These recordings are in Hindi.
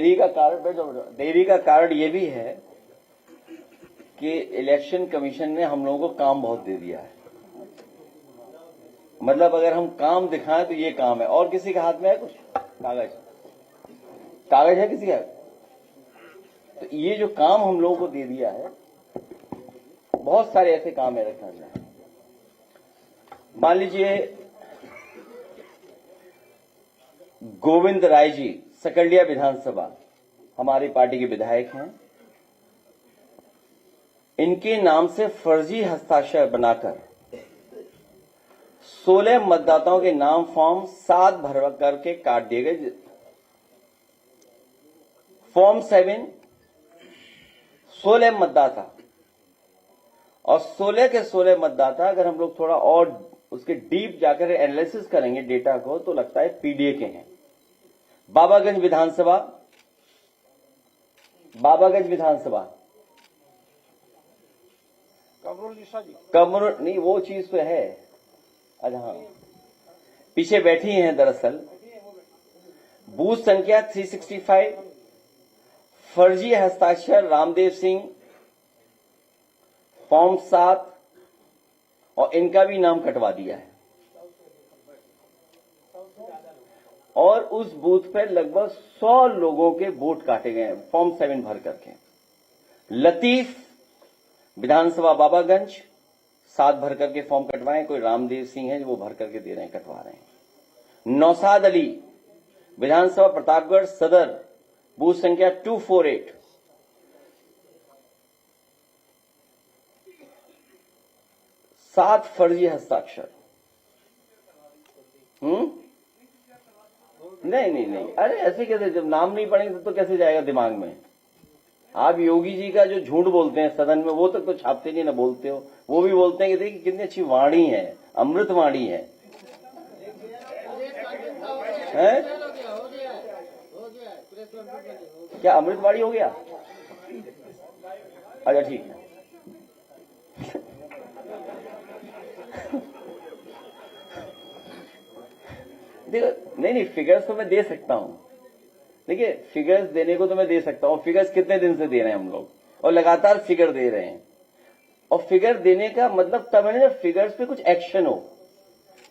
देरी का कारण ये भी है कि इलेक्शन कमीशन ने हम लोगों को काम बहुत दे दिया है। मतलब अगर हम काम दिखाएं तो ये काम है, और किसी के हाथ में है कुछ कागज है किसी का? तो ये जो काम हम लोगों को दे दिया है, बहुत सारे ऐसे काम है रखना चाहिए। मान लीजिए गोविंद राय जी सकलिया विधानसभा हमारी पार्टी के विधायक हैं। इनके नाम से फर्जी हस्ताक्षर बनाकर 16 मतदाताओं के नाम फॉर्म 7 भर करके काट दिए गए। फॉर्म 7 16 मतदाता, और 16 के 16 मतदाता अगर हम लोग थोड़ा और उसके डीप जाकर एनालिसिस करेंगे डेटा को, तो लगता है पीडीए के हैं। बाबागंज विधानसभा कमरुल नहीं, वो चीज तो है। अच्छा हाँ, पीछे बैठी हैं दरअसल। बूथ संख्या 365, फर्जी हस्ताक्षर रामदेव सिंह, फॉर्म 7, और इनका भी नाम कटवा दिया है। और उस बूथ पर लगभग 100 लोगों के वोट काटे गए हैं फॉर्म 7 भर करके। लतीफ विधानसभा बाबागंज 7 भर करके फॉर्म कटवाए। कोई रामदेव सिंह है जो वो भर करके दे रहे हैं, कटवा रहे हैं। नौसाद अली विधानसभा प्रतापगढ़ सदर, बूथ संख्या 248, सात फर्जी हस्ताक्षर। नहीं, अरे ऐसे कैसे, जब नाम नहीं पढ़ेंगे तो कैसे जाएगा दिमाग में? आप योगी जी का जो झूठ बोलते हैं सदन में, वो तक तो छापते नहीं ना, बोलते हो। वो भी बोलते हैं कि देखिए कितनी अच्छी वाणी है, अमृत वाणी है। क्या अमृत वाणी हो गया? अच्छा ठीक है। देखो नहीं, फिगर्स तो मैं दे सकता हूं। देखिए फिगर्स देने को तो मैं दे सकता हूं। फिगर्स कितने दिन से दे रहे हैं हम लोग, और लगातार फिगर दे रहे हैं। और फिगर देने का मतलब तब है ना जब फिगर्स पे कुछ एक्शन हो।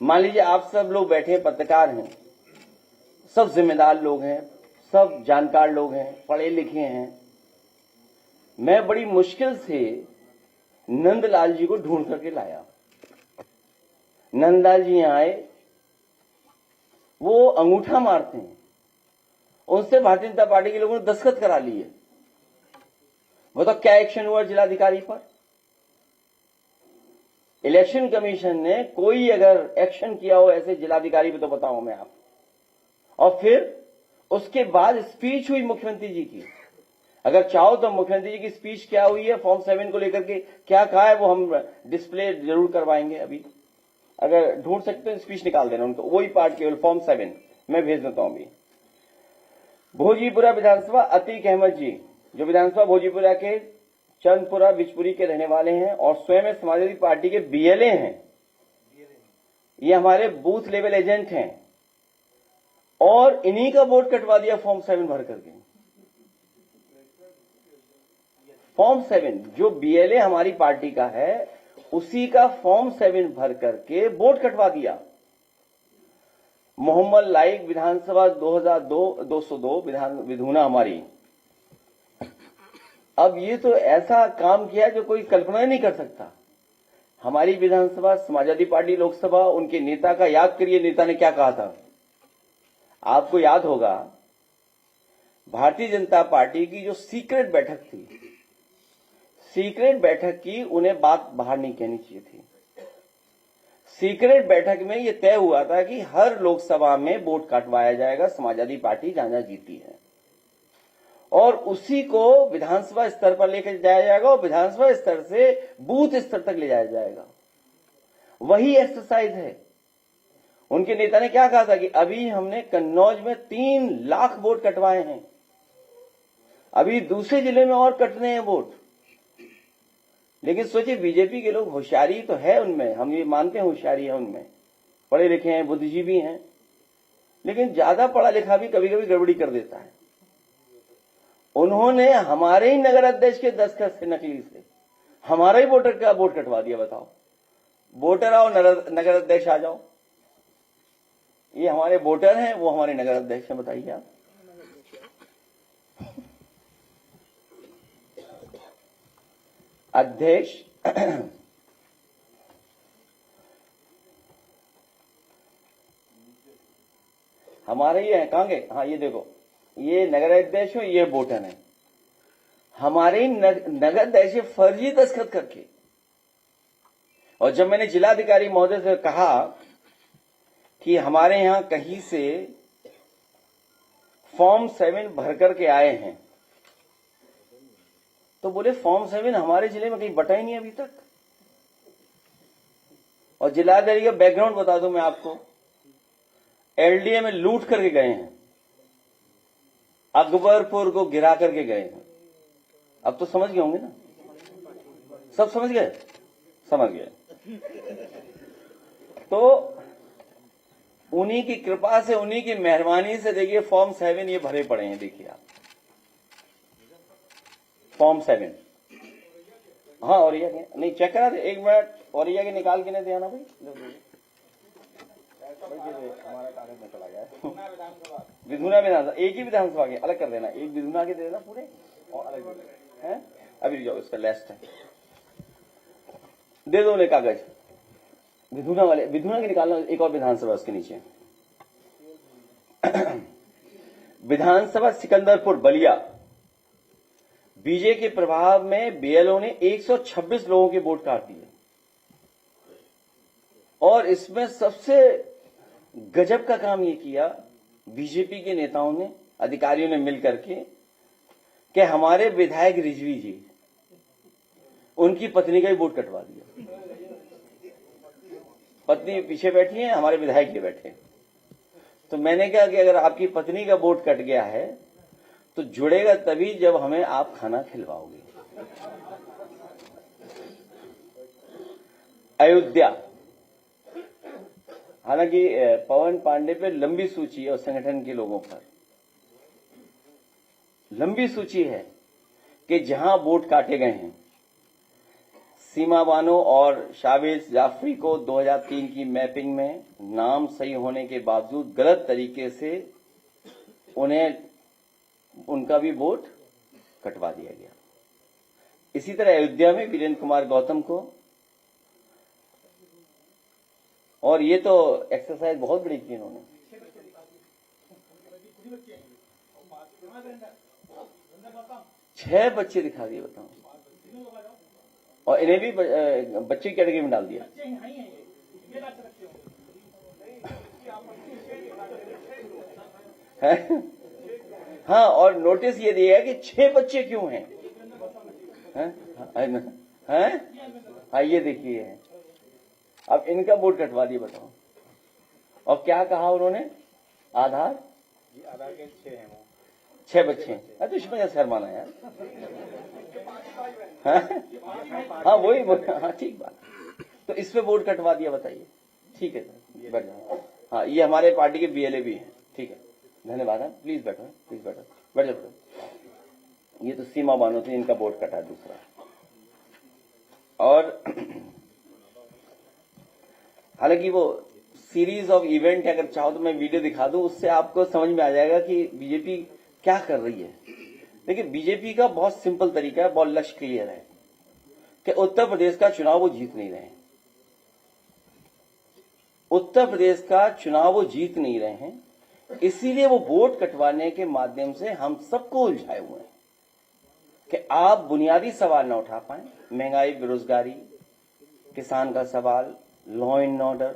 मान लीजिए आप सब लोग बैठे हैं, पत्रकार हैं, सब जिम्मेदार लोग हैं, सब जानकार लोग हैं, पढ़े लिखे हैं। मैं बड़ी मुश्किल से नंदलाल जी को ढूंढ करके लाया। नंदलाल जी यहां आए, वो अंगूठा मारते हैं, उनसे भारतीय जनता पार्टी के लोगों ने दस्तखत करा लिए। बताओ क्या एक्शन हुआ जिलाधिकारी पर? इलेक्शन कमीशन ने कोई अगर एक्शन किया हो ऐसे जिलाधिकारी पे तो बताओ मैं आप। और फिर उसके बाद स्पीच हुई मुख्यमंत्री जी की। अगर चाहो तो मुख्यमंत्री जी की स्पीच क्या हुई है, फॉर्म 7 को लेकर के क्या कहा है, वो हम डिस्प्ले जरूर करवाएंगे। अभी अगर ढूंढ सकते हैं स्पीच निकाल देना उनको, वही पार्ट केवल फॉर्म 7 मैं भेज देता हूं। अभी भोजीपुरा विधानसभा अतीक अहमद जी, जो विधानसभा भोजीपुरा के चंदपुरा बिजपुरी के रहने वाले हैं और स्वयं समाजवादी पार्टी के बीएलए हैं। ये हमारे बूथ लेवल एजेंट हैं, और इन्हीं का वोट कटवा दिया फॉर्म 7 भर करके। फॉर्म 7 जो बीएलए हमारी पार्टी का है, उसी का फॉर्म 7 भर करके वोट कटवा दिया। मोहम्मद लाइक विधानसभा 202 विधुना हमारी। अब ये तो ऐसा काम किया जो कोई कल्पना ही नहीं कर सकता। हमारी विधानसभा समाजवादी पार्टी लोकसभा, उनके नेता का याद करिए, नेता ने क्या कहा था। आपको याद होगा भारतीय जनता पार्टी की जो सीक्रेट बैठक थी, सीक्रेट बैठक की उन्हें बात बाहर नहीं कहनी चाहिए थी। सीक्रेट बैठक में यह तय हुआ था कि हर लोकसभा में वोट काटवाया जाएगा, समाजवादी पार्टी जहां जहां जीती है, और उसी को विधानसभा स्तर पर लेकर जाया जाएगा, और विधानसभा स्तर से बूथ स्तर तक ले जाया जाएगा। वही एक्सरसाइज है। उनके नेता ने क्या कहा था कि अभी हमने कन्नौज में 3 लाख वोट कटवाए हैं, अभी दूसरे जिले में और कटने हैं वोट। लेकिन सोचिए, बीजेपी के लोग, होशियारी तो है उनमें, हम ये मानते हैं होशियारी है उनमें, पढ़े लिखे हैं, बुद्धिजीवी हैं, लेकिन ज्यादा पढ़ा लिखा भी कभी कभी गड़बड़ी कर देता है। उन्होंने हमारे ही नगर अध्यक्ष के दस्तखत से नकली से हमारा ही वोटर का वोट कटवा दिया। बताओ, वोटर आओ, नगर अध्यक्ष आ जाओ। ये हमारे वोटर हैं, वो हमारे नगर अध्यक्ष हैं। बताइए आप। अध्यक्ष हमारे ये है, कहां गए? हाँ, ये देखो, ये नगर अध्यक्ष हो, ये वोटर है। हमारे नगर अध्यक्ष फर्जी दस्तखत करके। और जब मैंने जिलाधिकारी महोदय से कहा कि हमारे यहां कहीं से फॉर्म 7 भर करके आए हैं, तो बोले फॉर्म 7 हमारे जिले में कहीं बटा ही नहीं अभी तक। और जिलाधिकारी का बैकग्राउंड बता दूं मैं आपको, एलडीए में लूट करके गए हैं, अकबरपुर को गिरा करके गए हैं। अब तो समझ गए होंगे ना, सब समझ गए, समझ गए। तो उन्हीं की कृपा से, उन्हीं की मेहरबानी से देखिए फॉर्म 7 ये भरे पड़े हैं। देखिए आप, फॉर्म 7। हाँ, और ये नहीं चेक करा दे, 1 मिनट। और ये निकाल के नहीं देना भाई, हमारा कागज में चला गया है। विधुना विधानसभा, एक ही विधानसभा के अलग कर देना, एक विधुना के दे देना पूरे और अलग दे देना है। अभी जाओ, इसका लिस्ट है, दे दो उन्हें कागज। विधुना वाले, विधुना के निकालना, एक और विधानसभा उसके नीचे। विधानसभा सिकंदरपुर बलिया, बीजेपी के प्रभाव में बीएलओ ने 126 लोगों के वोट काट दिए। और इसमें सबसे गजब का काम ये किया बीजेपी के नेताओं ने, अधिकारियों ने मिलकर के, कि हमारे विधायक रिजवी जी, उनकी पत्नी का ही वोट कटवा दिया। पत्नी पीछे बैठी है, हमारे विधायक ये बैठे। तो मैंने कहा कि अगर आपकी पत्नी का वोट कट गया है तो जुड़ेगा तभी जब हमें आप खाना खिलवाओगे। अयोध्या, हालांकि पवन पांडे पे लंबी सूची है और संगठन के लोगों पर लंबी सूची है कि जहां वोट काटे गए हैं। सीमा बानो और शावेज जाफरी को 2003 की मैपिंग में नाम सही होने के बावजूद गलत तरीके से उनका भी वोट कटवा दिया गया। इसी तरह अयोध्या में वीरेंद्र कुमार गौतम को, और ये तो एक्सरसाइज बहुत बड़ी की इन्होंने। छह बच्चे दिखा दिए, बताओ, और इन्हें भी बच्चे कैटेगरी में डाल दिया। हाँ, और नोटिस ये दिया है कि 6 बच्चे क्यों हैं? हाँ, ये देखिए, अब इनका वोट कटवा दिए, बताओ। और क्या कहा उन्होंने? आधार के 6 बच्चे हैं। तो इसमें शर्माना यार। हाँ, वही, हाँ, ठीक बात। तो इस पे वोट कटवा दिया, बताइए। ठीक है सर, बैठ जाओ। हाँ, ये हमारे पार्टी के बीएलए भी हैं। ठीक है, धन्यवाद। है, प्लीज बैठो, प्लीज बैठो, बैठ जाओ। ये तो सीमा बानो थी, इनका वोट कटा दूसरा। और हालांकि वो सीरीज ऑफ इवेंट है, अगर चाहो तो मैं वीडियो दिखा दूं, उससे आपको समझ में आ जाएगा कि बीजेपी क्या कर रही है। देखिए, बीजेपी का बहुत सिंपल तरीका है, बहुत लक्ष्य क्लियर है कि उत्तर प्रदेश का चुनाव वो जीत नहीं रहे हैं। उत्तर प्रदेश का चुनाव वो जीत नहीं रहे हैं, इसीलिए वो वोट कटवाने के माध्यम से हम सबको उलझाए हुए हैं कि आप बुनियादी सवाल न उठा पाए। महंगाई, बेरोजगारी, किसान का सवाल, लॉ एंड ऑर्डर,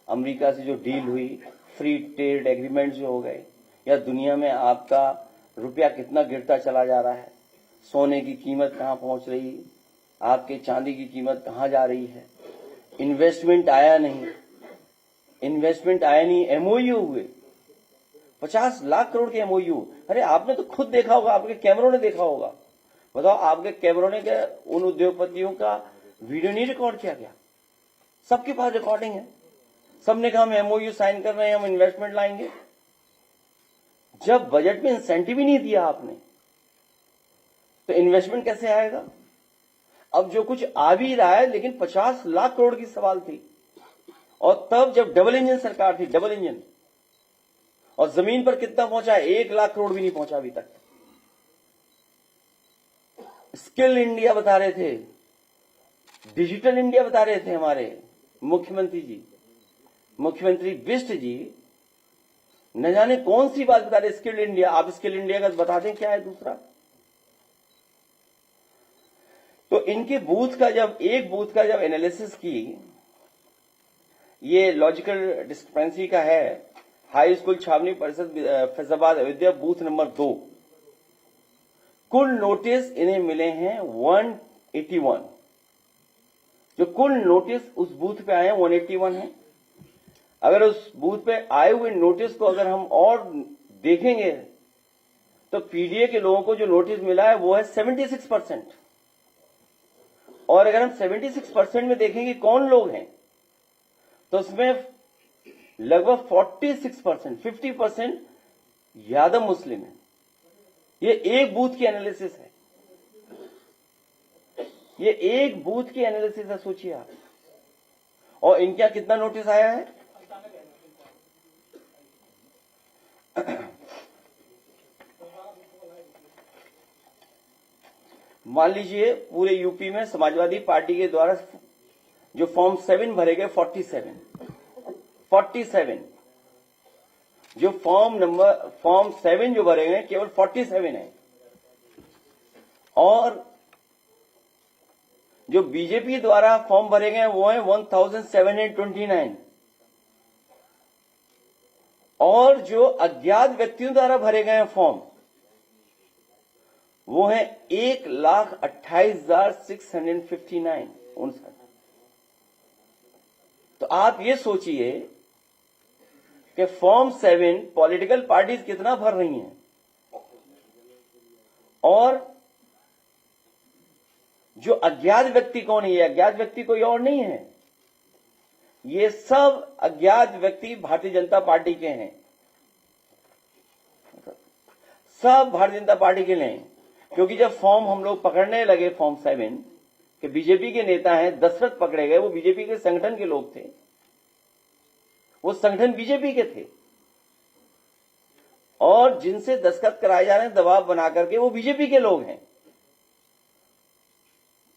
अमेरिका से जो डील हुई, फ्री ट्रेड एग्रीमेंट जो हो गए, या दुनिया में आपका रुपया कितना गिरता चला जा रहा है, सोने की कीमत कहां पहुंच रही, आपके चांदी की कीमत कहां जा रही है, इन्वेस्टमेंट आया नहीं, एमओयू हुए 50 लाख करोड़ के एमओयू। अरे आपने तो खुद देखा होगा, आपके कैमरों ने देखा होगा। बताओ, आपके कैमरों ने क्या उन उद्योगपतियों का वीडियो नहीं रिकॉर्ड किया गया? सबके पास रिकॉर्डिंग है, सबने कहा हम एमओयू साइन कर रहे हैं, हम इन्वेस्टमेंट लाएंगे। जब बजट में इंसेंटिव ही नहीं दिया आपने, तो इन्वेस्टमेंट कैसे आएगा? अब जो कुछ आ भी रहा है, लेकिन 50 लाख करोड़ की सवाल थी, और तब जब डबल इंजन सरकार थी, डबल इंजन, और जमीन पर कितना पहुंचा है? 1 लाख करोड़ भी नहीं पहुंचा अभी तक। स्किल इंडिया बता रहे थे, डिजिटल इंडिया बता रहे थे हमारे मुख्यमंत्री जी, मुख्यमंत्री बिष्ट जी, न जाने कौन सी बात बता रहे। स्किल इंडिया, आप स्किल इंडिया का बता दें क्या है दूसरा। तो इनके बूथ का जब एनालिसिस की, ये लॉजिकल डिस्क्रिपेंसी का है, हाई स्कूल छावनी परिषद फैजाबाद अयोध्या बूथ नंबर 2, कुल नोटिस इन्हें मिले हैं 181। जो कुल नोटिस उस बूथ पे आए हैं 181 है। अगर उस बूथ पे आए हुए नोटिस को अगर हम और देखेंगे तो पीडीए के लोगों को जो नोटिस मिला है वो है 76%। और अगर हम 76% में देखेंगे कौन लोग हैं, तो उसमें लगभग 46%, 50% यादव मुस्लिम है। ये एक बूथ की एनालिसिस है, ये एक बूथ की एनालिसिस है, सोचिए आप। और इनका कितना नोटिस आया है? मान लीजिए पूरे यूपी में समाजवादी पार्टी के द्वारा जो फॉर्म 7 भरे गए 47, जो फॉर्म 7 जो भरे गए केवल 47 है। और जो बीजेपी द्वारा फॉर्म भरे गए वो है 1729। और जो अज्ञात व्यक्तियों द्वारा भरे गए फॉर्म वो है 1,28,659। तो आप ये सोचिए कि फॉर्म 7 पॉलिटिकल पार्टीज कितना भर रही हैं, और जो अज्ञात व्यक्ति कौन है? ये अज्ञात व्यक्ति कोई और नहीं है, ये सब अज्ञात व्यक्ति भारतीय जनता पार्टी के हैं, सब भारतीय जनता पार्टी के लिए। क्योंकि जब फॉर्म हम लोग पकड़ने लगे फॉर्म 7 के बीजेपी के नेता हैं, दशरथ पकड़े गए, वो बीजेपी के संगठन के लोग थे, वो संगठन बीजेपी के थे, और जिनसे दस्तखत कराए जा रहे हैं दबाव बना करके वो बीजेपी के लोग हैं।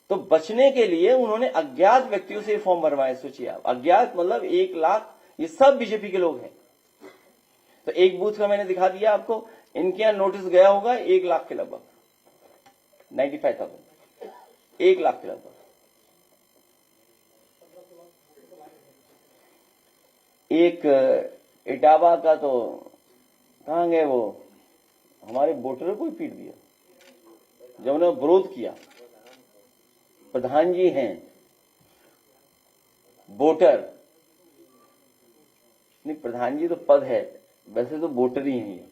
तो बचने के लिए उन्होंने अज्ञात व्यक्तियों से फॉर्म भरवाए। सोचिए आप, अज्ञात मतलब 1 लाख, ये सब बीजेपी के लोग हैं। तो एक बूथ का मैंने दिखा दिया आपको, इनके यहां नोटिस गया होगा 1 लाख के लगभग, 95,000, 1 लाख के लगभग। एक इटावा का तो कहां गए वो, हमारे वोटरों को ही पीट दिया जब उन्होंने विरोध किया। प्रधान जी हैं वोटर, नहीं प्रधान जी तो पद है, वैसे तो वोटर ही हैं ये,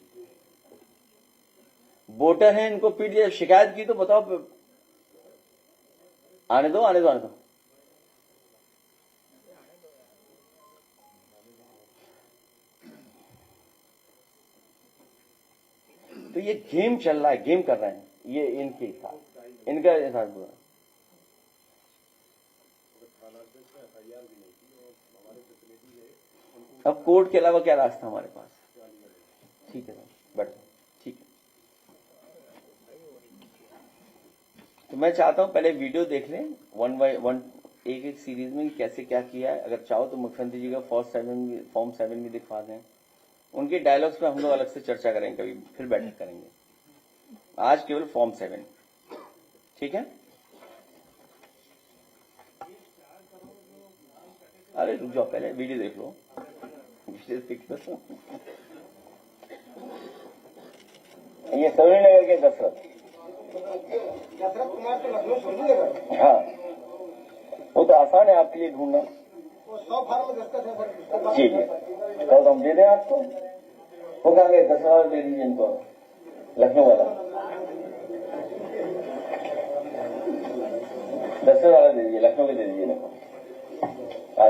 वोटर हैं, इनको पीट दिया। शिकायत की तो बताओ, आने दो। तो ये गेम चल रहा है, गेम कर रहे हैं ये इनके साथ, इनका साथ बुरा। अब कोर्ट के अलावा क्या रास्ता हमारे पास? ठीक है बैठ, ठीक है। तो मैं चाहता हूं पहले वीडियो देख लें 1 बाय 1, एक सीरीज में कैसे क्या किया है। अगर चाहो तो मुख्यमंत्री जी का फॉर्म 7 भी दिखवा दें। उनके डायलॉग्स पे हम लोग अलग से चर्चा करेंगे, कभी फिर बैठक करेंगे। आज केवल फॉर्म 7, ठीक है। अरे रुक जाओ, पहले वीडियो देख लो, ये सवरी नगर के दशरथ कुमार तो लखनऊ सोनी नगर। हाँ, वो तो आसान है आपके लिए ढूंढना। 100 फार्म दस्तखत है सर। जी कल हम दे दें आपको। वो कहा गए 10 वाला दे दीजिए इनको, लखनऊ वाला 10 वाला दे दीजिए, लखनऊ के दे दीजिए इनको।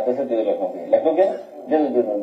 10 दे दो लखनऊ के, दे दो।